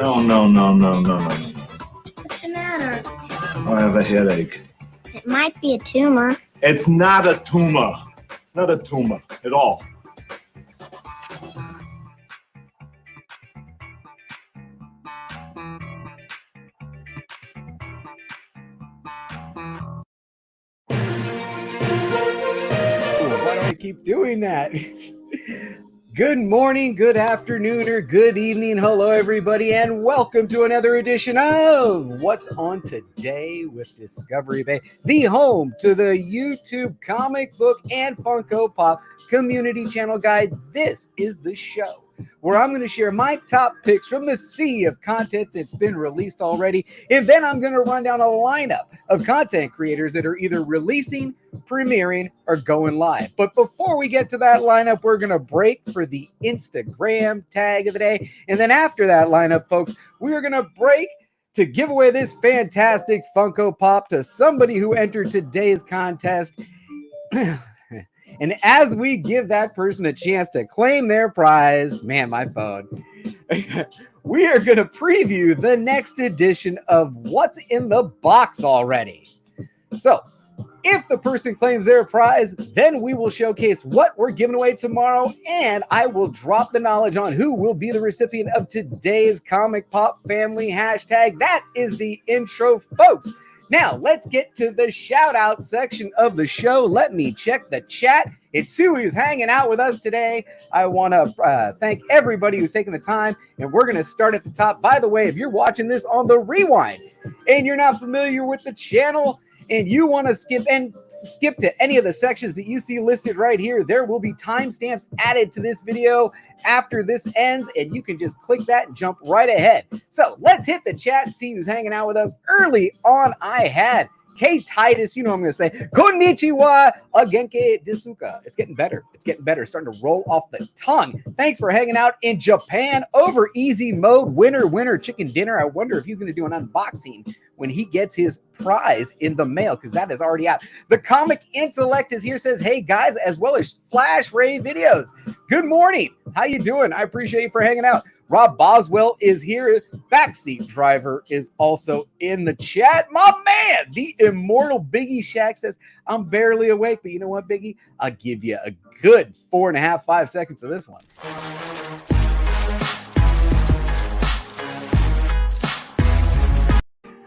No, no, no, no, no, no. What's the matter? I have a headache. It might be a tumor. It's not a tumor. It's not a tumor at all. Why do I keep doing that? Good morning, good afternoon, or good evening. Hello, everybody, and welcome to another edition of What's On Today with Discovery Bay, the home to the YouTube comic book and Funko Pop community channel guide. This is the show where I'm going to share my top picks from the sea of content that's been released already, and then I'm going to run down a lineup of content creators that are either releasing, premiering, or going live. But before we get to that lineup, we're going to break for the Instagram tag of the day, and then after that lineup, folks, we are going to break to give away this fantastic Funko Pop to somebody who entered today's contest. And as we give that person a chance to claim their prize, man, my phone, we are going to preview the next edition of What's in the Box already. So if the person claims their prize, then we will showcase what we're giving away tomorrow, and I will drop the knowledge on who will be the recipient of today's Comic Pop Family hashtag. That is the intro, folks. Now, let's get to the shout-out section of the show. Let me check the chat. It's Sue who's hanging out with us today. I want to thank everybody who's taken the time, and we're going to start at the top. By the way, if you're watching this on the rewind and you're not familiar with the channel and you want to skip to any of the sections that you see listed right here, there will be timestamps added to this video after this ends, and you can just click that and jump right ahead. So let's hit the chat, see who's hanging out with us. Early on, I had K Titus, you know what I'm going to say, konnichiwa, agenke desuka. It's getting better. It's getting better. It's starting to roll off the tongue. Thanks for hanging out in Japan over easy mode. Winner chicken dinner. I wonder if he's going to do an unboxing when he gets his prize in the mail, because that is already out. The Comic Intellect is here, says, hey guys, as well as Flash Ray Videos. Good morning. How you doing? I appreciate you for hanging out. Rob Boswell is here. Backseat Driver is also in the chat. My man, the immortal Biggie Shack says, I'm barely awake, but you know what, Biggie? I'll give you a good 4.5, 5 seconds of this one.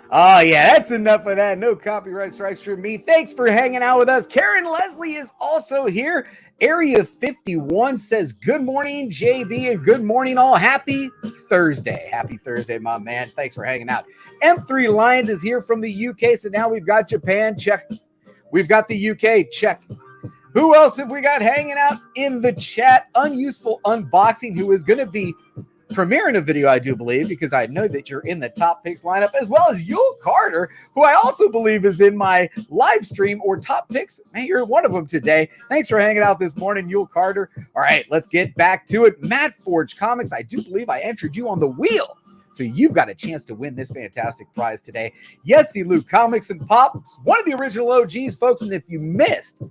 Oh, yeah, that's enough of that. No copyright strikes from me. Thanks for hanging out with us. Karen Leslie is also here. Area 51 says, good morning, JB, and good morning, all. Happy Thursday. Happy Thursday, my man. Thanks for hanging out. M3 Lions is here from the UK, so now we've got Japan. Check. We've got the UK. Check. Who else have we got hanging out in the chat? Unuseful Unboxing, who is going to be premiering a video, I do believe, because I know that you're in the top picks lineup, as well as Yule Carter, who I also believe is in my live stream or top picks. Man, you're one of them today. Thanks for hanging out this morning, Yule Carter. All right, let's get back to it. Matt Forge Comics, I do believe I entered you on the wheel, so you've got a chance to win this fantastic prize today. Yesy Luke Comics and Pops, one of the original OGs, folks, and if you missed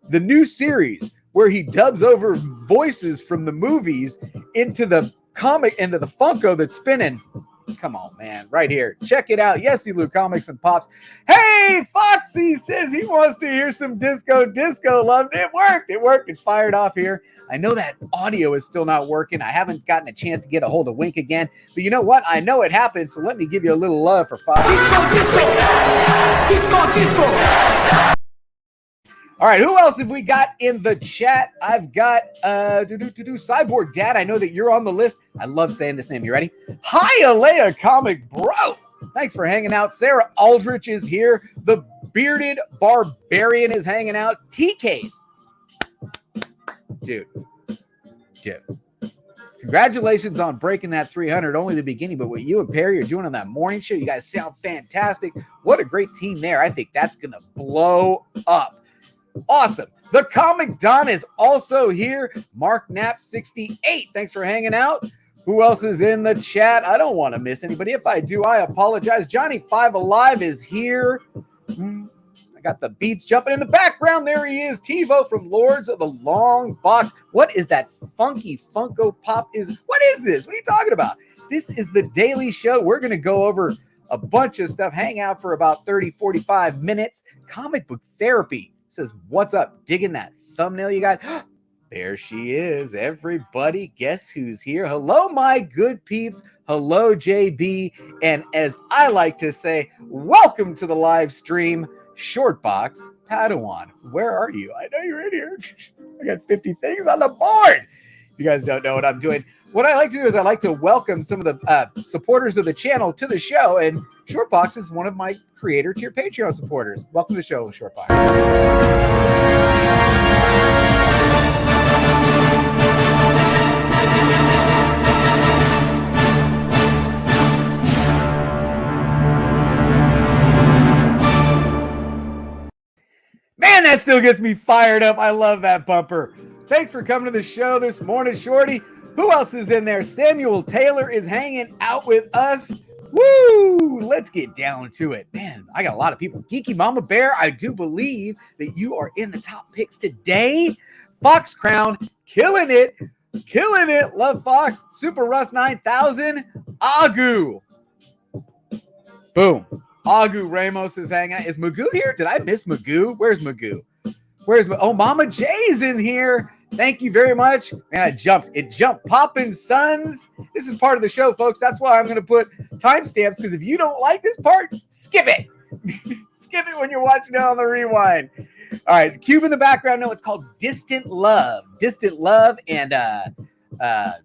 the new series where he dubs over voices from the movies into the comic, into the Funko that's spinning. Come on, man. Right here. Check it out. Yesy Lou Comics and Pops. Hey, Foxy says he wants to hear some disco love. It worked. It worked. It fired off here. I know that audio is still not working. I haven't gotten a chance to get a hold of Wink again. But you know what? I know it happened, so let me give you a little love for Foxy. Disco. All right, who else have we got in the chat? I've got Cyborg Dad. I know that you're on the list. I love saying this name. You ready? Hi, Alea Comic Bro. Thanks for hanging out. Sarah Aldrich is here. The Bearded Barbarian is hanging out. TK's. Dude. Congratulations on breaking that 300. Only the beginning, but what you and Perry are doing on that morning show, you guys sound fantastic. What a great team there. I think that's going to blow up. Awesome. The Comic Don is also here. Mark Knapp 68. Thanks for hanging out. Who else is in the chat? I don't want to miss anybody. If I do, I apologize. Johnny 5 Alive is here. I I got the beats jumping in the background. There he is, TiVo from Lords of the Long Box. What is that funky Funko Pop? What is this? What are you talking about? This is the Daily Show. We're going to go over a bunch of stuff, hang out for about 30, 45 minutes. Comic book therapy says, what's up? Digging that thumbnail you got? There she is. Everybody, guess who's here? Hello, my good peeps. Hello, JB. And as I like to say, welcome to the live stream, Shortbox Padawan. Where are you? I know you're in here. I got 50 things on the board. You guys don't know what I'm doing. What I like to do is I like to welcome some of the supporters of the channel to the show, and Shortbox is one of my creator tier Patreon supporters. Welcome to the show, Shortbox. Man, that still gets me fired up. I love that bumper. Thanks for coming to the show this morning, Shorty. Who else is in there? Samuel Taylor is hanging out with us. Woo! Let's get down to it. Man, I got a lot of people. Geeky Mama Bear, I do believe that you are in the top picks today. Fox Crown, killing it. Killing it. Love Fox. Super Russ 9000. Agu. Boom. Agu Ramos is hanging out. Is Magoo here? Did I miss Magoo? Where's Magoo? Oh, Mama J's in here. Thank you very much. Man, it jumped. Poppin' Sons. This is part of the show, folks. That's why I'm going to put timestamps, because if you don't like this part, skip it. Skip it when you're watching it on the rewind. All right, Cube in the background. No, it's called Distant Love. Distant Love, and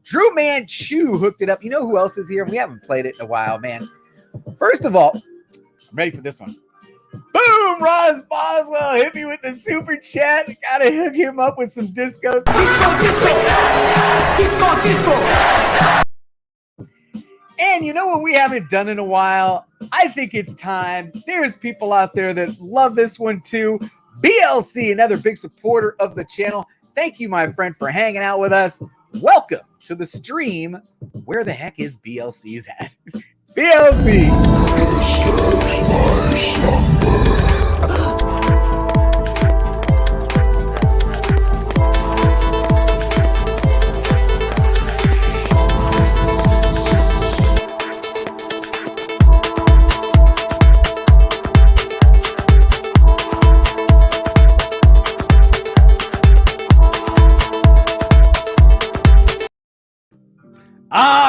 Drew Manchu hooked it up. You know who else is here? We haven't played it in a while, man. First of all, I'm ready for this one. Boom! Roz Boswell hit me with the super chat. Gotta hook him up with some discos. And you know what we haven't done in a while? I think it's time. There's people out there that love this one too. BLC, another big supporter of the channel. Thank you, my friend, for hanging out with us. Welcome to the stream. Where the heck is BLC's at? BLC!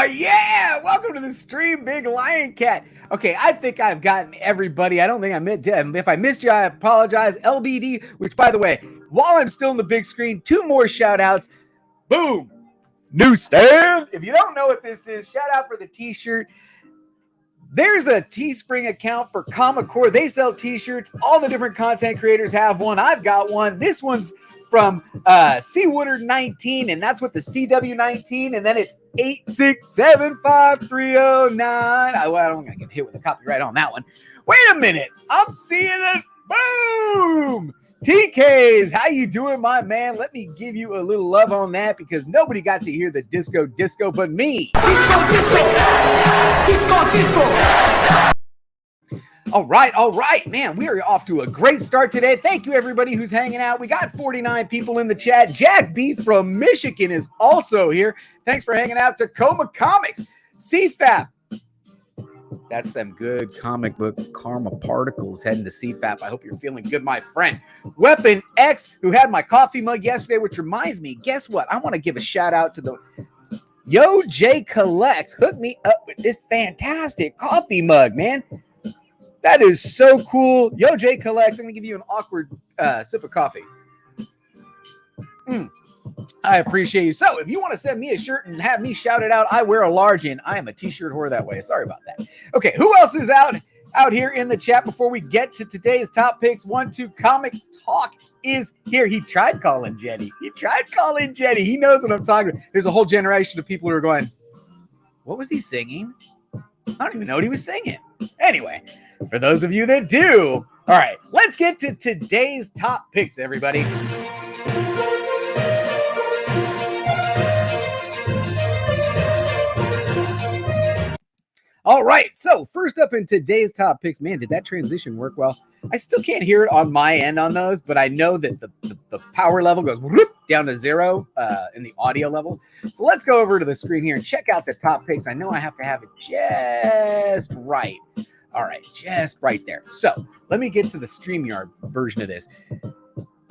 Yeah! Welcome to the stream, Big Lion Cat. Okay, I think I've gotten everybody. I don't think I missed. If I missed you, I apologize. LBD, which, by the way, while I'm still in the big screen, 2 more shout outs. Boom! Newsstand! If you don't know what this is, shout out for the t-shirt. There's a Teespring account for Comic Core. They sell t-shirts. All the different content creators have one. I've got one. This one's from C Woodard 19, and that's with the CW19, and then it's 8675309. I'm gonna get hit with a copyright on that one. Wait a minute, I'm seeing it. Boom! TKs, how you doing, my man? Let me give you a little love on that, because nobody got to hear the disco but me. Disco. All right, man. We are off to a great start today. Thank you, everybody who's hanging out. We got 49 people in the chat. Jack B from Michigan is also here. Thanks for hanging out. Tacoma Comics. CFAP. That's them good comic book karma particles heading to CFAP. I hope you're feeling good, my friend. Weapon X, who had my coffee mug yesterday, which reminds me, guess what? I want to give a shout out to the Yo J Collects. Hooked me up with this fantastic coffee mug, man. That is so cool. Yo J Collects. I'm going to give you an awkward sip of coffee. I appreciate you. So if you want to send me a shirt and have me shout it out, I wear a large, and I am a t-shirt whore that way. Sorry about that. Okay, who else is out here in the chat before we get to today's top picks? 1, 2, Comic Talk is here. He tried calling Jenny. He knows what I'm talking about. There's a whole generation of people who are going, what was he singing? I don't even know what he was singing. Anyway, for those of you that do, all right, let's get to today's top picks, everybody. All right, so first up in today's top picks, man, did that transition work well? I still can't hear it on my end on those, but I know that the power level goes whoop, down to 0 in the audio level. So let's go over to the screen here and check out the top picks. I know I have to have it just right. All right, just right there. So let me get to the StreamYard version of this.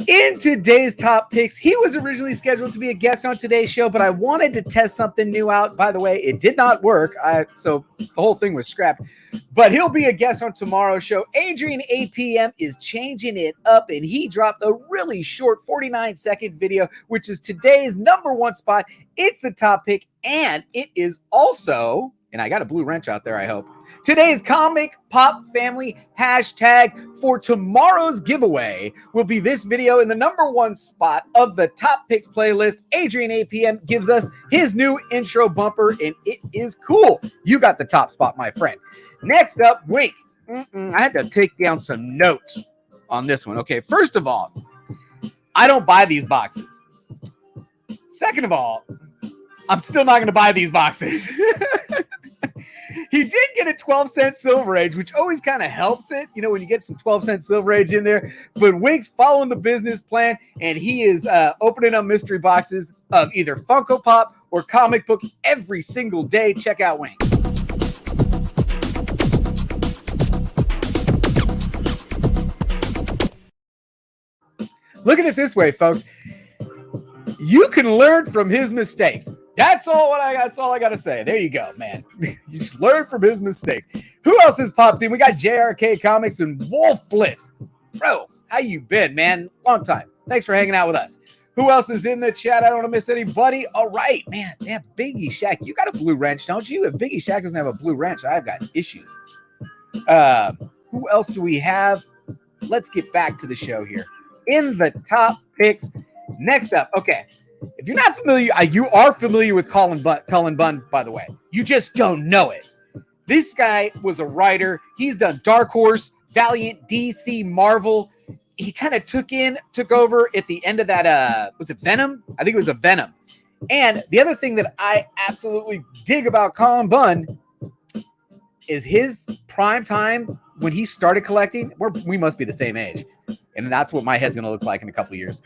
In today's top picks, he was originally scheduled to be a guest on today's show, but I wanted to test something new out. By the way, it did not work, so the whole thing was scrapped. But he'll be a guest on tomorrow's show. Adrian APM is changing it up, and he dropped a really short 49-second video, which is today's #1 spot. It's the top pick, and it is also, and I got a blue wrench out there, I hope, today's Comic Pop Family hashtag for tomorrow's giveaway will be this video in the #1 spot of the top picks playlist. Adrian APM gives us his new intro bumper, and it is cool. You got the top spot, my friend. Next up, Wink. I had to take down some notes on this one. Okay, first of all, I don't buy these boxes. Second of all, I'm still not going to buy these boxes. He did get a 12-cent Silver Age, which always kind of helps it, you know, when you get some 12-cent Silver Age in there. But Wink's following the business plan, and he is opening up mystery boxes of either Funko Pop or comic book every single day. Check out Wink. Look at it this way, folks. You can learn from his mistakes. That's all I got to say. There you go, man. You just learn from his mistakes. Who else has popped in? We got JRK Comics and Wolf Blitz. Bro, how you been, man? Long time. Thanks for hanging out with us. Who else is in the chat? I don't want to miss anybody. All right, man. Damn, Biggie Shack. You got a blue wrench, don't you? If Biggie Shack doesn't have a blue wrench, I've got issues. Who else do we have? Let's get back to the show here. In the top picks. Next up, okay. If you're not familiar, you are familiar with Cullen Bunn, by the way. You just don't know it. This guy was a writer. He's done Dark Horse, Valiant, DC, Marvel. He kind of took over at the end of that, was it Venom? I think it was a Venom. And the other thing that I absolutely dig about Cullen Bunn is his prime time when he started collecting. We must be the same age. And that's what my head's going to look like in a couple of years.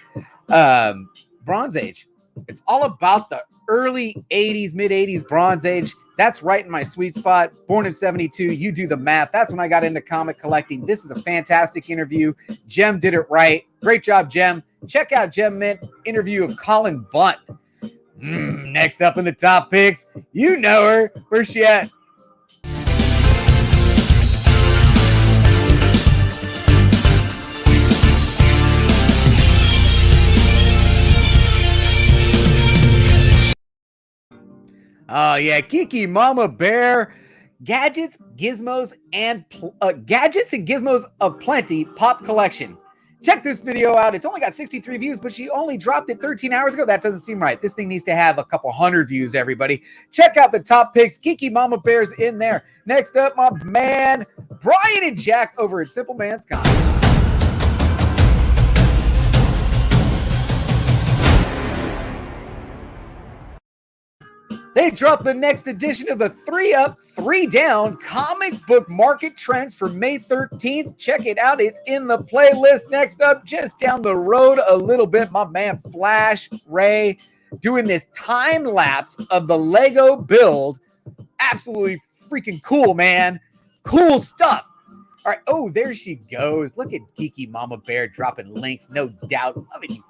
Bronze Age. It's all about the early 80s, mid 80s Bronze Age. That's right in my sweet spot. Born in 72. You do the math. That's when I got into comic collecting. This is a fantastic interview. Jem did it right. Great job, Jem. Check out Jem Mint interview of Cullen Bunn. Next up in the top picks, you know her. Where's she at? Oh, yeah, Kiki Mama Bear, gadgets, gizmos, and gizmos of plenty pop collection. Check this video out. It's only got 63 views, but she only dropped it 13 hours ago. That doesn't seem right. This thing needs to have a couple hundred views, everybody. Check out the top picks. Kiki Mama Bear's in there. Next up, my man, Brian and Jack over at Simpleman's Comics. They dropped the next edition of the 3 Up, 3 Down comic book market trends for May 13th. Check it out. It's in the playlist. Next up, just down the road a little bit, my man Flash Ray doing this time lapse of the Lego build. Absolutely freaking cool, man. Cool stuff. All right. Oh, there she goes. Look at Geeky Mama Bear dropping links. No doubt. Loving you.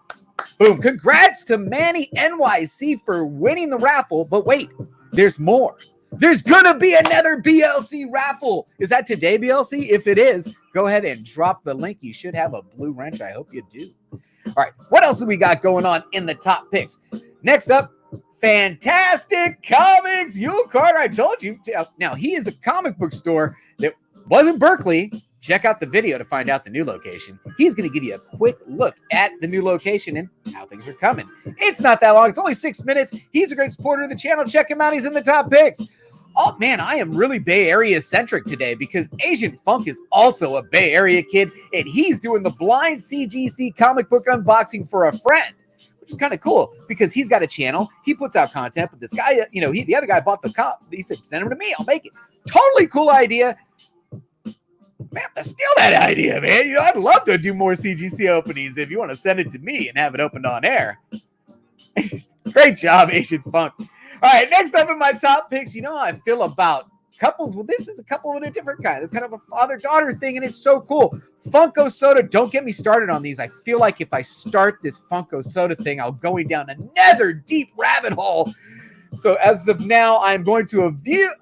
Boom. Congrats to Manny NYC for winning the raffle. But wait, there's more. There's going to be another BLC raffle. Is that today, BLC? If it is, go ahead and drop the link. You should have a blue wrench. I hope you do. All right. What else have we got going on in the top picks? Next up, Fantastic Comics. Yule Carter, I told you. Now, he is a comic book store that wasn't Berkeley. Check out the video to find out the new location. He's going to give you a quick look at the new location and how things are coming. It's not that long. It's only 6 minutes. He's a great supporter of the channel. Check him out. He's in the top picks. Oh, man, I am really Bay Area centric today because Asian Funk is also a Bay Area kid, and he's doing the blind CGC comic book unboxing for a friend, which which is kind of cool because he's got a channel. He puts out content, but this guy, the other guy bought the cop. He said, send him to me. I'll make it. Totally cool idea. Man, I have to steal that idea, man. I'd love to do more CGC openings if you want to send it to me and have it opened on air. Great job, Asian Funk. All right, next up in my top picks, how I feel about couples. Well, this is a couple of a different kind. It's kind of a father-daughter thing, and it's so cool. Funko Soda, don't get me started on these. I feel like if I start this Funko Soda thing, I'll go down another deep rabbit hole. So as of now, I'm going to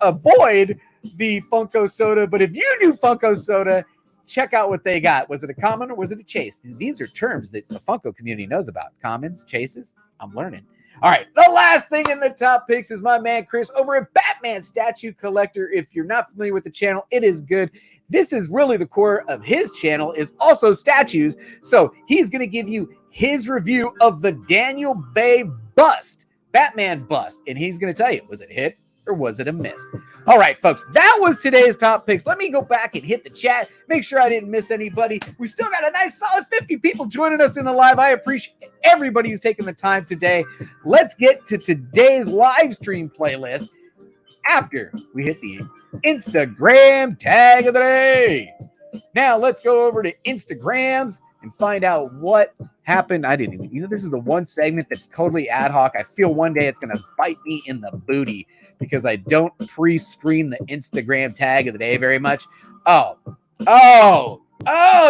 avoid the Funko Soda, but if you do Funko Soda, check out what they got. Was it a common or was it a chase? These are terms that the Funko community knows about. Commons, chases, I'm learning. All right, the last thing in the top picks is my man Chris over at Batman Statue Collector. If you're not familiar with the channel, it is good. This is really the core of his channel, is also statues. So he's going to give you his review of the Daniel Bay bust, Batman bust, and he's going to tell you, was it a hit or was it a miss? All right, folks, that was today's top picks. Let me go back and hit the chat, make sure I didn't miss anybody. We still got a nice solid 50 people joining us in the live. I appreciate everybody who's taking the time today. Let's get to today's live stream playlist after we hit the Instagram tag of the day. Now let's go over to Instagrams and find out what happened. I didn't even, this is the one segment that's totally ad hoc. I feel one day it's going to bite me in the booty because I don't pre-screen the Instagram tag of the day very much. Oh,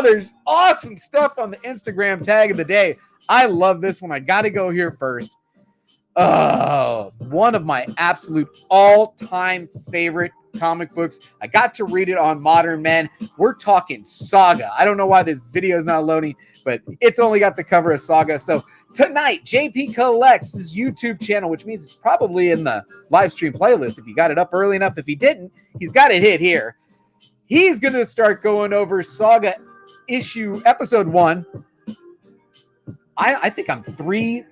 there's awesome stuff on the Instagram tag of the day. I love this one. I got to go here first. One of my absolute all-time favorite comic books. I got to read it on Modern Men. We're talking Saga. I don't know why this video is not loading, but it's only got the cover of Saga. So tonight, JP collects his YouTube channel, which means it's probably in the live stream playlist if you got it up early enough. If he didn't, he's got it hit here. He's going to start going over Saga episode 1. I think I'm three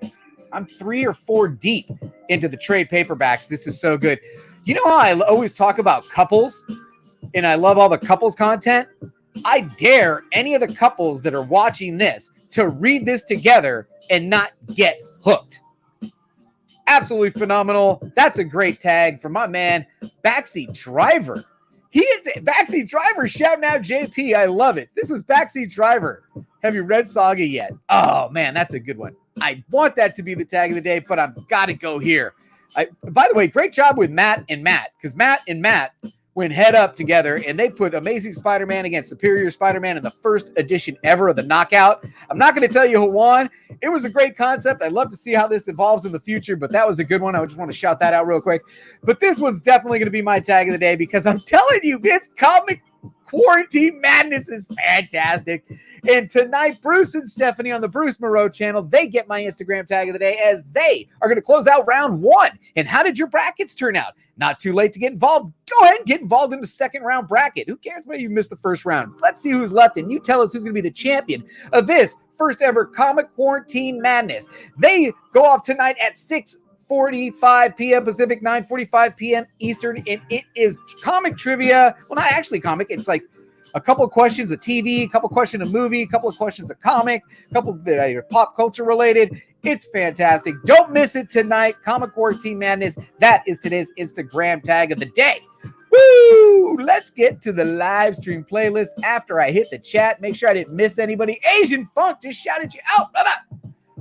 or four deep into the trade paperbacks. This is so good. You know how I always talk about couples and I love all the couples content? I dare any of the couples that are watching this to read this together and not get hooked. Absolutely phenomenal. That's a great tag from my man, Backseat Driver. Backseat Driver shouting out JP. I love it. This is Backseat Driver. Have you read Saga yet? Oh, man, that's a good one. I want that to be the tag of the day, but I've got to go here. By the way, great job with Matt, because Matt and Matt went head up together, and they put Amazing Spider-Man against Superior Spider-Man in the first edition ever of the Knockout. I'm not going to tell you who won. It was a great concept. I'd love to see how this evolves in the future, but that was a good one. I just want to shout that out real quick. But this one's definitely going to be my tag of the day because I'm telling you, it's comic quarantine madness is fantastic. And tonight, Bruce and Stephanie on the Bruce Moreau channel, they get my Instagram tag of the day as they are going to close out round 1. And how did your brackets turn out? Not too late to get involved. Go ahead and get involved in the second round bracket. Who cares whether you missed the first round? Let's see who's left, and you tell us who's going to be the champion of this first ever Comic Quarantine Madness. They go off tonight at 6:45 p.m. Pacific, 9:45 p.m. Eastern, and it is comic trivia. Well, not actually comic. It's like a couple of questions of TV, a couple of questions of movie, a couple of questions of comic, a couple of pop culture related. It's fantastic. Don't miss it tonight. Comic Quarantine Madness. That is today's Instagram tag of the day. Woo! Let's get to the live stream playlist after I hit the chat. Make sure I didn't miss anybody. Asian Funk just shouted you out, brother.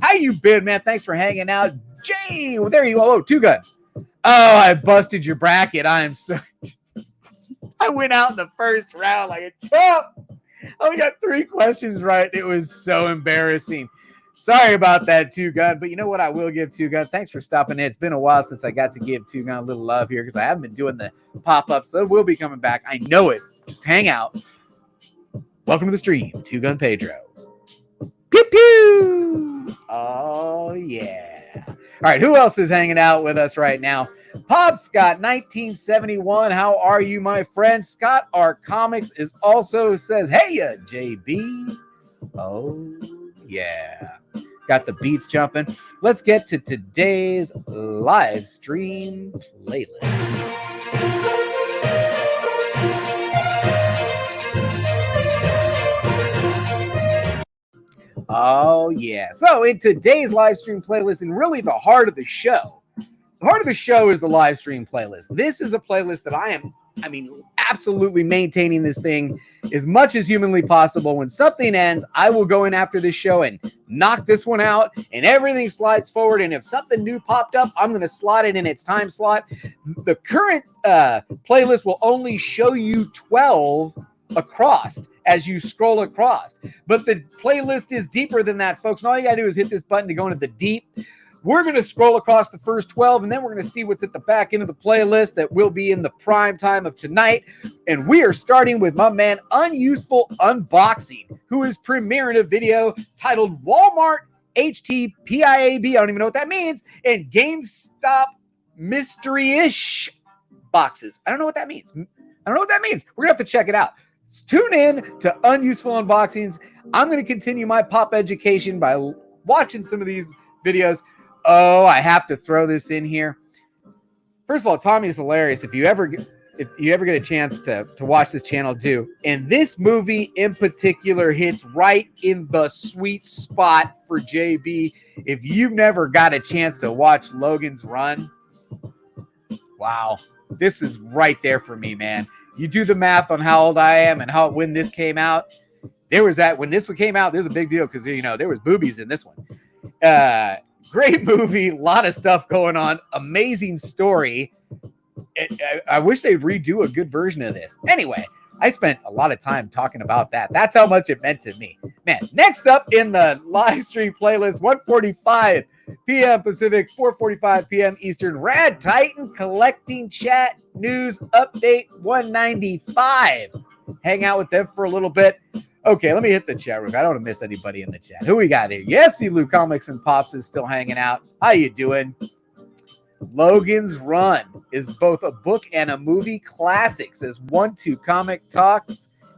How you been, man? Thanks for hanging out. Jay, well, there you go. Oh, Two Gun. Oh, I busted your bracket. I am so... I went out in the first round like a champ. I only got 3 questions right. It was so embarrassing. Sorry about that, Two Gun. But you know what? I will give Two Gun. Thanks for stopping in. It's been a while since I got to give Two Gun a little love here because I haven't been doing the pop-ups. So we'll be coming back. I know it. Just hang out. Welcome to the stream, Two Gun Pedro. Pew pew. Oh yeah. All right, who else is hanging out with us right now? Pop Scott 1971. How are you, my friend? Scott R Comics is also says, "Hey, JB." Oh yeah. Got the beats jumping. Let's get to today's live stream playlist. Oh, yeah. So in today's live stream playlist, and really the heart of the show is the live stream playlist. This is a playlist that I am absolutely maintaining this thing as much as humanly possible. When something ends, I will go in after this show and knock this one out, and everything slides forward. And if something new popped up, I'm going to slot it in its time slot. The current playlist will only show you 12 across as you scroll across, but the playlist is deeper than that, folks. And all you got to do is hit this button to go into the deep. We're going to scroll across the first 12, and then we're going to see what's at the back end of the playlist that will be in the prime time of tonight. And we are starting with my man Unuseful Unboxing, who is premiering a video titled Walmart HTPIAB. I don't even know what that means. And GameStop Mystery-ish boxes. I don't know what that means. We're going to have to check it out. Tune in to Unuseful Unboxings. I'm going to continue my pop education by watching some of these videos. Oh, I have to throw this in here. First of all, Tommy is hilarious. If you ever get a chance to watch this channel, do. And this movie in particular hits right in the sweet spot for JB. If you've never got a chance to watch Logan's Run, wow, this is right there for me, man. You do the math on how old I am and when this came out. When this one came out, there's a big deal because there was boobies in this one. Great movie, a lot of stuff going on, amazing story. I wish they'd redo a good version of this. Anyway, I spent a lot of time talking about that. That's how much it meant to me. Man, next up in the live stream playlist, 1:45 p.m. Pacific, 4:45 p.m. Eastern, Rad Titan Collecting Chat News Update 195. Hang out with them for a little bit. Okay, let me hit the chat room. I don't want to miss anybody in the chat. Who we got here? Yes, Lou Comics and Pops is still hanging out. How you doing? Logan's Run is both a book and a movie classic, says 1-2 Comic Talk.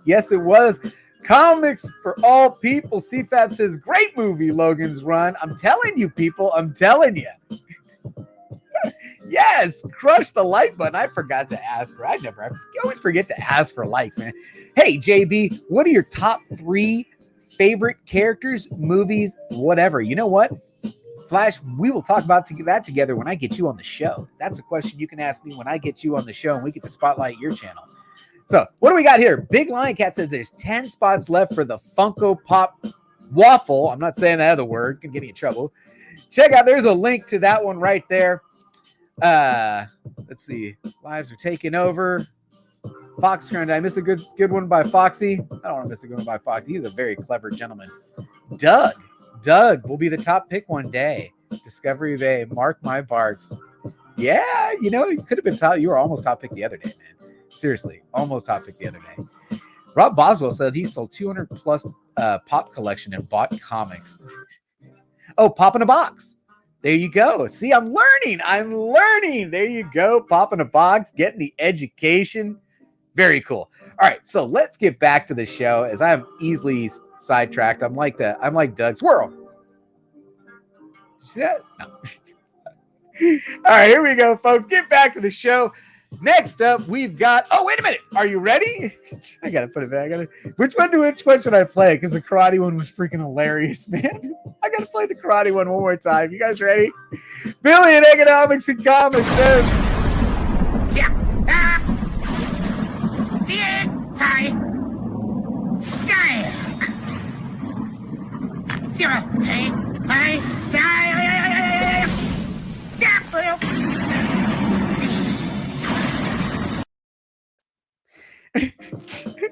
Yes, it was. Comics for All People. CFAB says, great movie, Logan's Run. I'm telling you, people. I'm telling you. Yes, crush the like button. I forgot to ask for. I always forget to ask for likes, man. Hey, JB, what are your top 3 favorite characters, movies, whatever? You know what? Flash, we will talk about that together when I get you on the show. That's a question you can ask me when I get you on the show and we get to spotlight your channel. So, what do we got here? Big Lion Cat says there's 10 spots left for the Funko Pop Waffle. I'm not saying that other word. Can get me in trouble. Check out, there's a link to that one right there. Let's see. Lives are taking over. Foxcrown, did I miss a good one by Foxy? I don't want to miss a good one by Foxy. He's a very clever gentleman. Doug will be the top pick one day. Discovery Bay, mark my barks. Yeah, you could have been top. You were almost top pick the other day, man. Seriously, almost top pick the other day. Rob Boswell said he sold 200 plus pop collection and bought comics. Oh, pop in a box. There you go. See, I'm learning. There you go. Pop in a box, getting the education. Very cool. All right, so let's get back to the show as I'm easily sidetracked. I'm like Doug Swirl. Did you see that? No. All right, here we go, folks. Get back to the show. Next up, we've got. Oh, wait a minute. Are you ready? I gotta put it back. Which one should I play? Because the karate one was freaking hilarious, man. I gotta play the karate one more time. You guys ready? Billy in Economics and Comics says.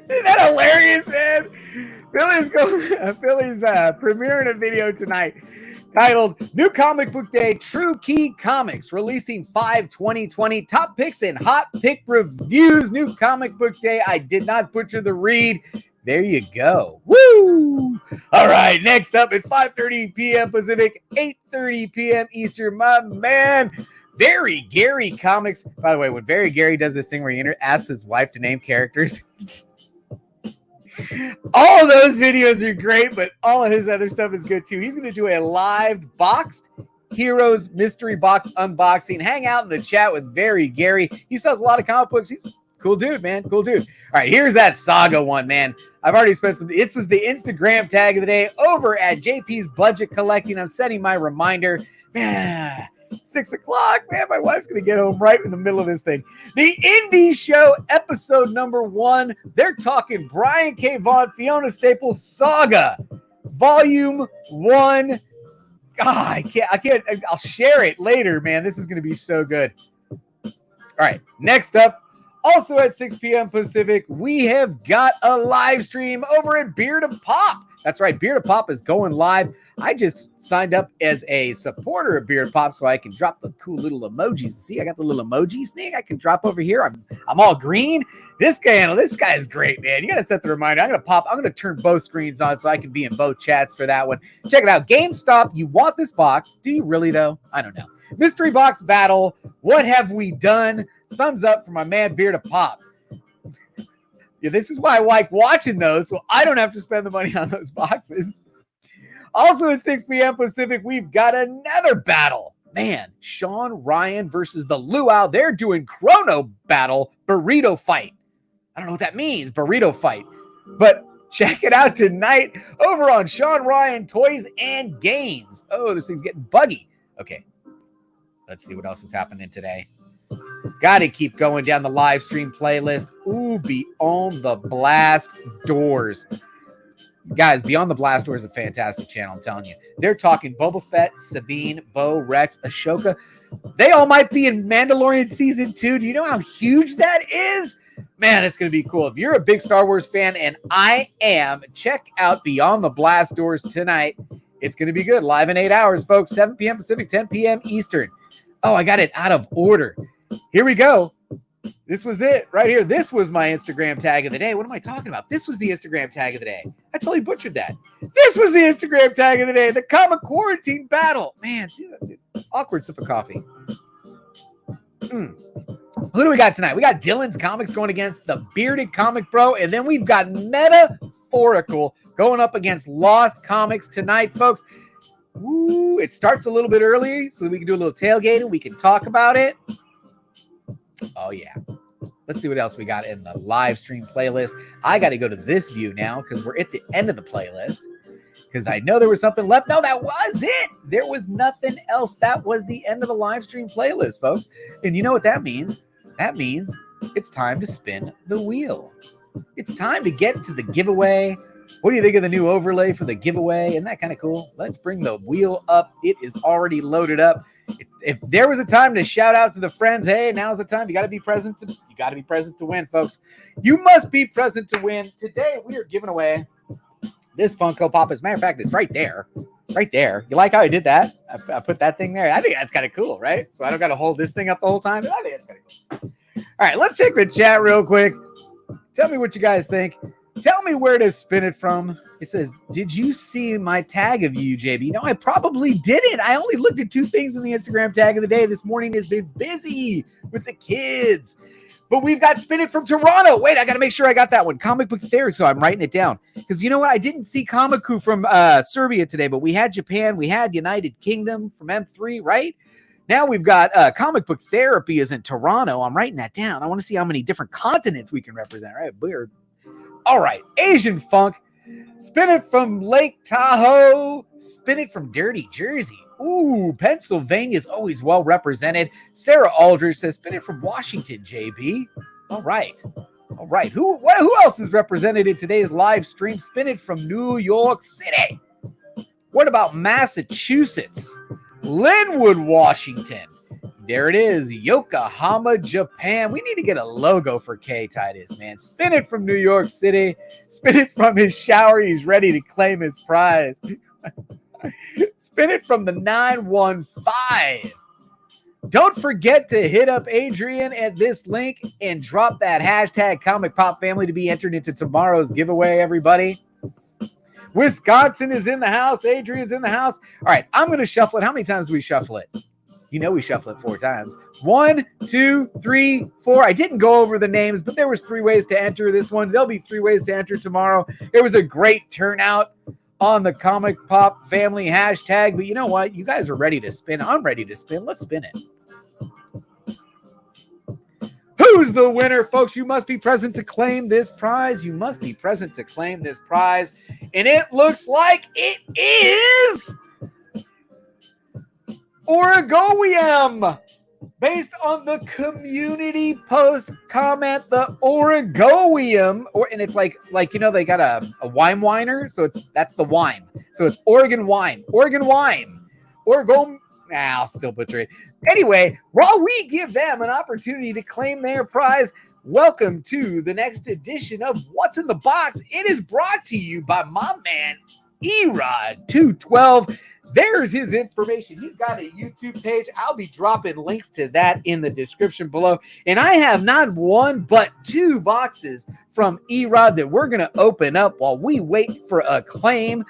Isn't that hilarious, man? Billy's premiering a video tonight titled New Comic Book Day True Key Comics, releasing 5/2020 top picks and hot pick reviews. New Comic Book Day. I did not butcher the read. There you go. Woo! All right, next up at 5:30 p.m. Pacific, 8:30 p.m. Eastern, my man, Very Gary Comics. By the way, when Very Gary does this thing where he asks his wife to name characters, all of those videos are great, but all of his other stuff is good too. He's going to do a live Boxed Heroes mystery box unboxing. Hang out in the chat with Very Gary. He sells a lot of comic books. He's Cool dude, man. Cool dude. All right, here's that Saga one, man. I've already spent some. This is the Instagram tag of the day over at JP's Budget Collecting. I'm setting my reminder. Man, 6 o'clock, man. My wife's going to get home right in the middle of this thing. The Indie Show, episode number 1. They're talking Brian K. Vaughan, Fiona Staples Saga, volume 1. God, I can't. I'll share it later, man. This is going to be so good. All right, next up, also at 6 p.m. Pacific, we have got a live stream over at Beer to Pop. That's right, Beer to Pop is going live. I just signed up as a supporter of Beer to Pop so I can drop the cool little emojis. See, I got the little emojis thing I can drop over here. I'm all green. This guy is great, man. You got to set the reminder. I'm going to turn both screens on so I can be in both chats for that one. Check it out. GameStop, you want this box. Do you really, though? I don't know. Mystery box battle. What have we done? Thumbs up for my man Beer to Pop. Yeah, this is why I like watching those, so I don't have to spend the money on those boxes. Also at 6 p.m. Pacific, we've got another battle. Man, Sean Ryan versus the Luau. They're doing Chrono Battle Burrito Fight. I don't know what that means, Burrito Fight. But check it out tonight over on Sean Ryan Toys and Games. Oh, this thing's getting buggy. Okay, let's see what else is happening today. Got to keep going down the live stream playlist. Ooh, Beyond the Blast Doors. Guys, Beyond the Blast Doors is a fantastic channel, I'm telling you. They're talking Boba Fett, Sabine, Bo, Rex, Ashoka. They all might be in Mandalorian Season 2. Do you know how huge that is? Man, it's going to be cool. If you're a big Star Wars fan, and I am, check out Beyond the Blast Doors tonight. It's going to be good. Live in 8 hours, folks. 7 p.m. Pacific, 10 p.m. Eastern. Oh, I got it out of order. Here we go. This was it right here. This was my Instagram tag of the day. What am I talking about? This was the Instagram tag of the day. I totally butchered that. This was the Instagram tag of the day. The comic quarantine battle. Man, see that awkward sip of coffee. Who do we got tonight? We got Dylan's Comics going against the Bearded Comic Bro. And then we've got Metaphorical going up against Lost Comics tonight, folks. Woo, it starts a little bit early so we can do a little tailgating. We can talk about it. Oh, yeah. Let's see what else we got in the live stream playlist. I got to go to this view now because we're at the end of the playlist because I know there was something left. No, that was it. There was nothing else. That was the end of the live stream playlist, folks. And you know what that means? That means it's time to spin the wheel. It's time to get to the giveaway. What do you think of the new overlay for the giveaway? Isn't that kind of cool? Let's bring the wheel up. It is already loaded up. If there was a time to shout out to the friends, hey, now's the time. You got to be present to win, folks. You must be present to win. Today we are giving away this Funko Pop. As a matter of fact, it's right there. Right there. You like how I did that? I put that thing there. I think that's kind of cool, right? So I don't got to hold this thing up the whole time. I think that's kind of cool. All right, let's check the chat real quick. Tell me what you guys think. Tell me where to spin it from. It says, did you see my tag of you, JB? No, I probably didn't. I only looked at 2 things in the Instagram tag of the day. This morning has been busy with the kids. But we've got Spin It from Toronto. Wait, I got to make sure I got that one. Comic Book Theory, so I'm writing it down. Because you know what? I didn't see Comic-Con from Serbia today, but we had Japan. We had United Kingdom from M3, right? Now we've got Comic Book Therapy is in Toronto. I'm writing that down. I want to see how many different continents we can represent, right? Weird. All right, Asian Funk. Spin It from Lake Tahoe. Spin It from Dirty Jersey. Ooh, Pennsylvania's always well represented. Sarah Aldridge says, spin it from Washington, JB. All right. All right. Who else is represented in today's live stream? Spin It from New York City. What about Massachusetts? Linwood, Washington. There it is, Yokohama, Japan. We need to get a logo for K Titus, man. Spin It from New York City. Spin it from his shower. He's ready to claim his prize. Spin it from the 915. Don't forget to hit up Adrian at this link and drop that hashtag Comic Pop Family to be entered into tomorrow's giveaway, everybody. Wisconsin is in the house. Adrian's in the house. All right, I'm going to shuffle it. How many times do we shuffle it? You know we shuffle it 4 times. 1, 2, 3, 4. I didn't go over the names, but there was 3 ways to enter this one. There'll be 3 ways to enter tomorrow. It was a great turnout on the Comic Pop Family hashtag. But you know what? You guys are ready to spin. I'm ready to spin. Let's spin it. Who's the winner, folks? You must be present to claim this prize. You must be present to claim this prize. And it looks like it is Oregoium. Based on the community post comment, the Oregoium, and it's like they got a wine winer, so that's the wine. So it's Oregon wine. Oregon. I'll still butcher it. Anyway, while we give them an opportunity to claim their prize, welcome to the next edition of What's in the Box. It is brought to you by my man, Erod212. There's his information. He's got a YouTube page. I'll be dropping links to that in the description below. And I have not one, but two boxes from Erod that we're going to open up while we wait for a claim.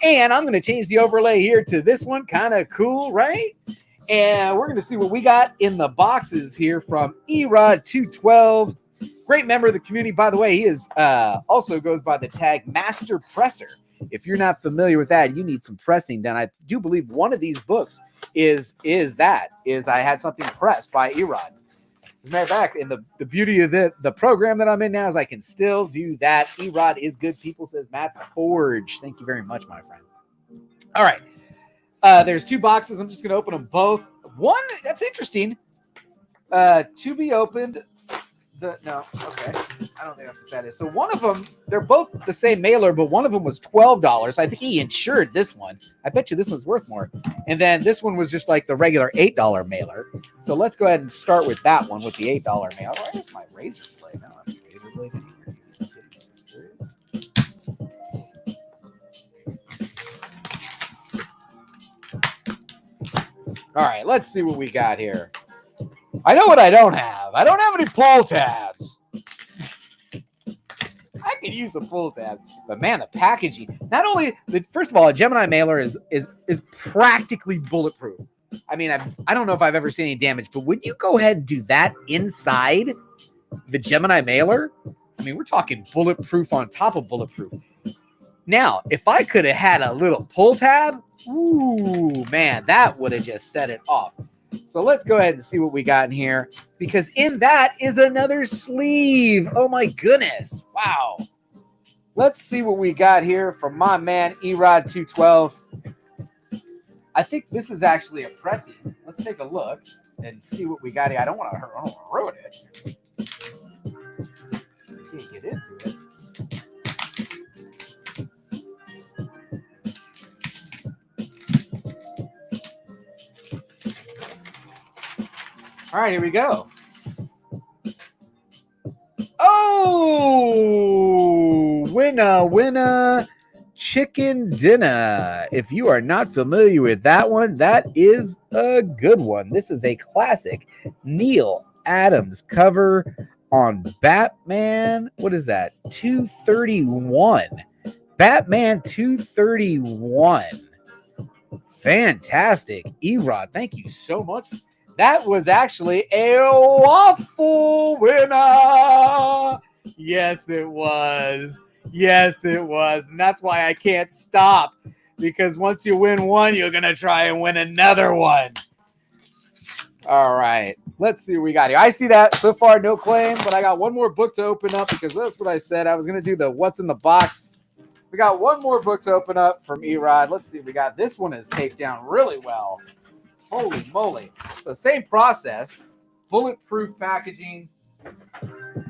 And I'm going to change the overlay here to this one. Kind of cool, right? And we're going to see what we got in the boxes here from Erod212. Great member of the community. By the way, he is also goes by the tag Master Presser. If you're not familiar with that, you need some pressing done. I do believe one of these books is I had something pressed by Erod. As a matter of fact, and the beauty of the program that I'm in now is I can still do that. Erod is good people, says Matt Forge. Thank you very much, my friend. All right. There's two boxes. I'm just going to open them both. One, that's interesting. To be opened. No, okay. I don't think that's what that is. So one of them, they're both the same mailer, but one of them was $12. I think he insured this one. I bet you this one's worth more. And then this one was just like the regular $8 mailer. So let's go ahead and start with that one with the $8 mailer. Why is my razor blade? No, that's razor blade anymore. All right, let's see what we got here. I know what I don't have. I don't have any pull tabs. I could use the pull tab, but man, the packaging. Not only first of all, a Gemini mailer is practically bulletproof. I mean, I don't know if I've ever seen any damage, but when you go ahead and do that inside the Gemini mailer, I mean, we're talking bulletproof on top of bulletproof. Now, if I could have had a little pull tab, ooh, man, that would have just set it off. So let's go ahead and see what we got in here, because in that is another sleeve. Oh my goodness. Wow. Let's see what we got here from my man Erod212. I think this is actually a pressing. Let's take a look and see what we got here. I don't want to ruin it. Can't get into it. All right, here we go. Oh, winner, chicken dinner. If you are not familiar with that one, that is a good one. This is a classic Neil Adams cover on Batman. What is that? 231. Batman 231. Fantastic. Erod, thank you so much. That was actually a waffle winner. Yes, it was. Yes, it was. And that's why I can't stop. Because once you win one, you're going to try and win another one. All right. Let's see what we got here. I see that. So far, no claim. But I got one more book to open up because that's what I said. I was going to do the what's in the box. We got one more book to open up from Erod. Let's see what we got. This one is taped down really well. Holy moly. So same process, bulletproof packaging.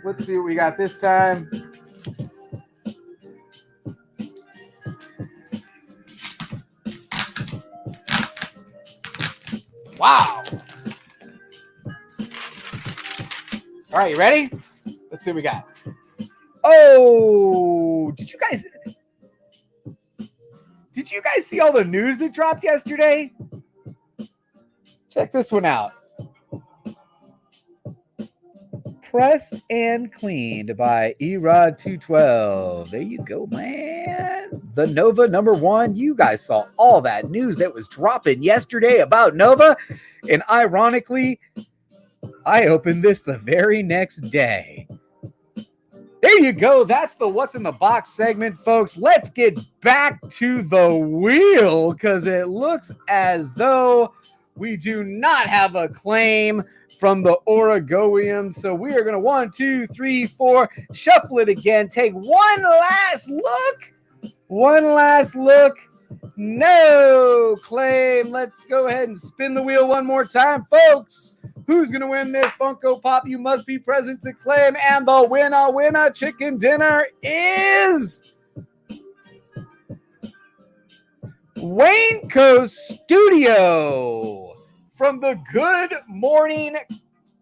Let's see what we got this time. Wow. All right, you ready? Let's see what we got. Oh, did you guys see all the news that dropped yesterday? Check this one out. Pressed and cleaned by Erod212. There you go, man. The Nova #1. You guys saw all that news that was dropping yesterday about Nova. And ironically, I opened this the very next day. There you go. That's the What's in the Box segment, folks. Let's get back to the wheel because it looks as though We do not have a claim from the Oregoian. So we are going to 1, 2, 3, 4, shuffle it again. Take one last look. One last look. No claim. Let's go ahead and spin the wheel one more time, folks. Who's going to win this Funko Pop? You must be present to claim. And the winner chicken dinner is Wayneco Studio from the Good Morning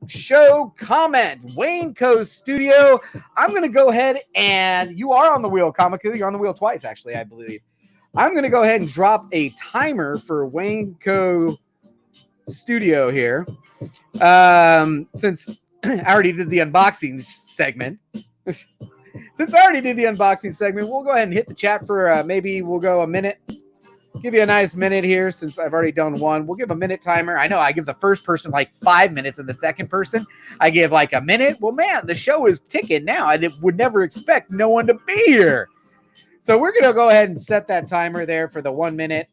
Show comment. Wayneco Studio. I'm going to go ahead and you are on the wheel, Comic-Con. You're on the wheel twice, actually, I believe. I'm going to go ahead and drop a timer for Wayneco Studio here. Since I already did the unboxing segment. We'll go ahead and hit the chat for maybe we'll go a minute. Give you a nice minute here since I've already done one. We'll give a minute timer. I know I give the first person like 5 minutes and the second person I give like a minute. Well, man, the show is ticking now. I would never expect no one to be here. So we're going to go ahead and set that timer there for the 1 minute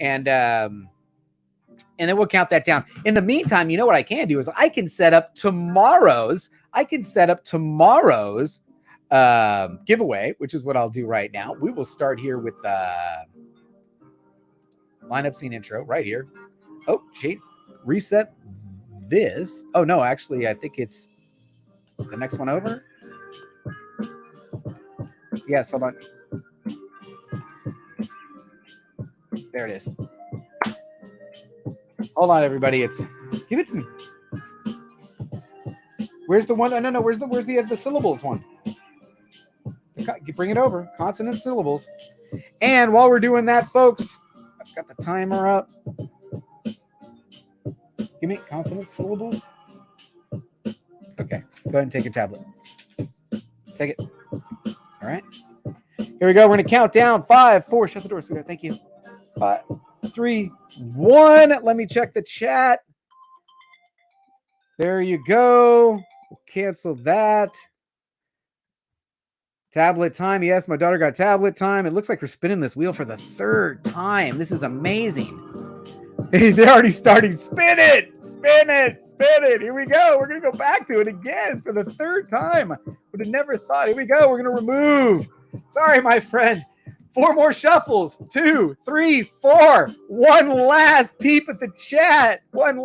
and then we'll count that down. In the meantime, you know what I can do is I can set up tomorrow's giveaway, which is what I'll do right now. We will start here with lineup scene intro right here. Oh, shit. Reset this. Oh, no, actually, I think it's the next one over. Yes, hold on. There it is. Hold on, everybody. Give it to me. Where's the one? No. Where's the syllables one? Bring it over. Consonant syllables. And while we're doing that, folks, I've got the timer up. Give me consonant syllables. Okay. Go ahead and take your tablet. Take it. All right. Here we go. We're going to count down. 5, 4. Shut the door, sweetheart. Thank you. 5, 3, 1. Let me check the chat. There you go. We'll cancel that. Tablet time. Yes, my daughter got tablet time. It looks like we're spinning this wheel for the 3rd time. This is amazing. They're already starting. Spin it. Spin it. Spin it. Here we go. We're going to go back to it again for the 3rd time. Would have never thought. Here we go. We're going to remove. Sorry, my friend. 4 more shuffles. 2, 3, 4. One last peep at the chat. Oh, in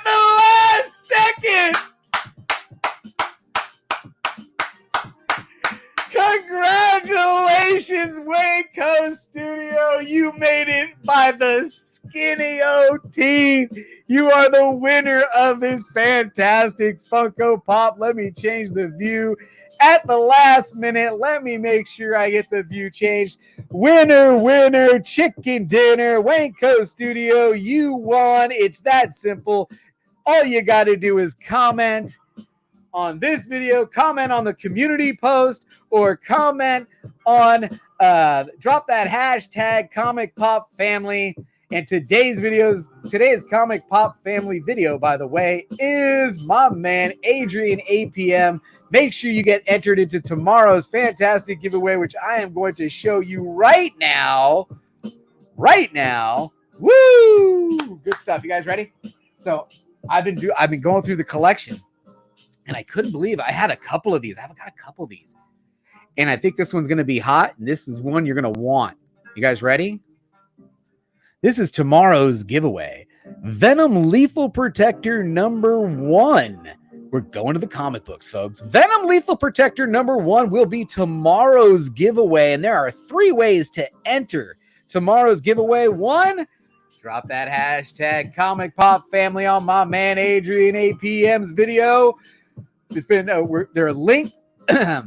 the last second. Congratulations, Wayneco Studio. You made it by the skinny o teeth. You are the winner of this fantastic Funko Pop. Let me change the view at the last minute. Let me make sure I get the view changed. Winner, chicken dinner. Wayneco Studio, you won. It's that simple. All you got to do is comment on this video, comment on the community post, or comment on, drop that hashtag Comic Pop Family. And today's Comic Pop Family video, by the way, is my man, Adrian APM. Make sure you get entered into tomorrow's fantastic giveaway, which I am going to show you right now. Woo! Good stuff. You guys ready? So I've been going through the collection, and I couldn't believe I had a couple of these. I've got a couple of these. And I think this one's going to be hot, and this is one you're going to want. You guys ready? This is tomorrow's giveaway. Venom Lethal Protector number 1. We're going to the comic books, folks. Venom Lethal Protector number 1 will be tomorrow's giveaway, and there are 3 ways to enter tomorrow's giveaway. 1, drop that hashtag Comic Pop Family on my man Adrian APM's video. It's been they're linked. I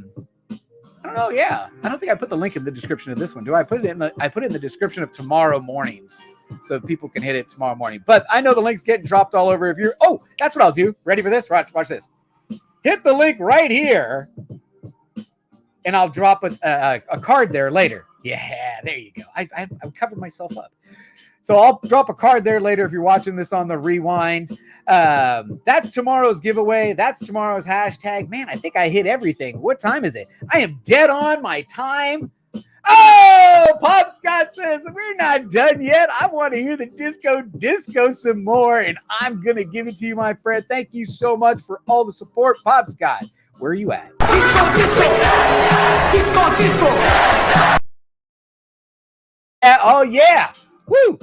don't know. Yeah, I don't think I put the link in the description of this one. Do I put it in I put it in the description of tomorrow mornings so people can hit it tomorrow morning. But I know the link's getting dropped all over. If you're, that's what I'll do. Ready for this? Watch this. Hit the link right here, and I'll drop a card there later. Yeah, there you go. I've covered myself up. So I'll drop a card there later if you're watching this on the rewind. That's tomorrow's giveaway. That's tomorrow's hashtag. Man, I think I hit everything. What time is it? I am dead on my time. Oh, Pop Scott says, we're not done yet. I want to hear the disco some more, and I'm going to give it to you, my friend. Thank you so much for all the support. Pops Guy, where are you at? Oh, yeah. Woo.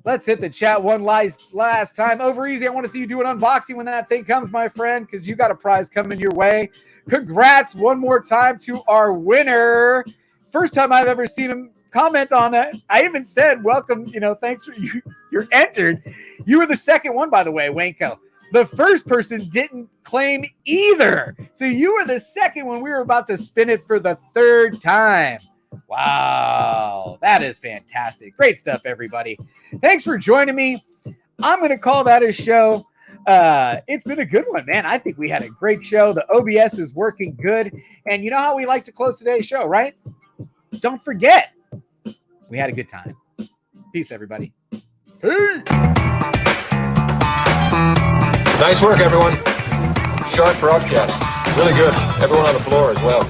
Let's hit the chat one last time. Over easy. I want to see you do an unboxing when that thing comes, my friend, because you got a prize coming your way. Congrats one more time to our winner. First time I've ever seen him comment on it. I even said, welcome, thanks for you. You're entered. You were the second one, by the way, Wanko. The first person didn't claim either. So you were the second one. We were about to spin it for the third time. Wow, that is fantastic. Great stuff, everybody. Thanks for joining me. I'm going to call that a show. It's been a good one, man. I think we had a great show. The OBS is working good. And you know how we like to close today's show, right? Don't forget, we had a good time. Peace, everybody. Peace. Nice work, everyone. Sharp broadcast. Really good. Everyone on the floor as well.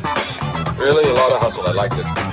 Really a lot of hustle. I liked it.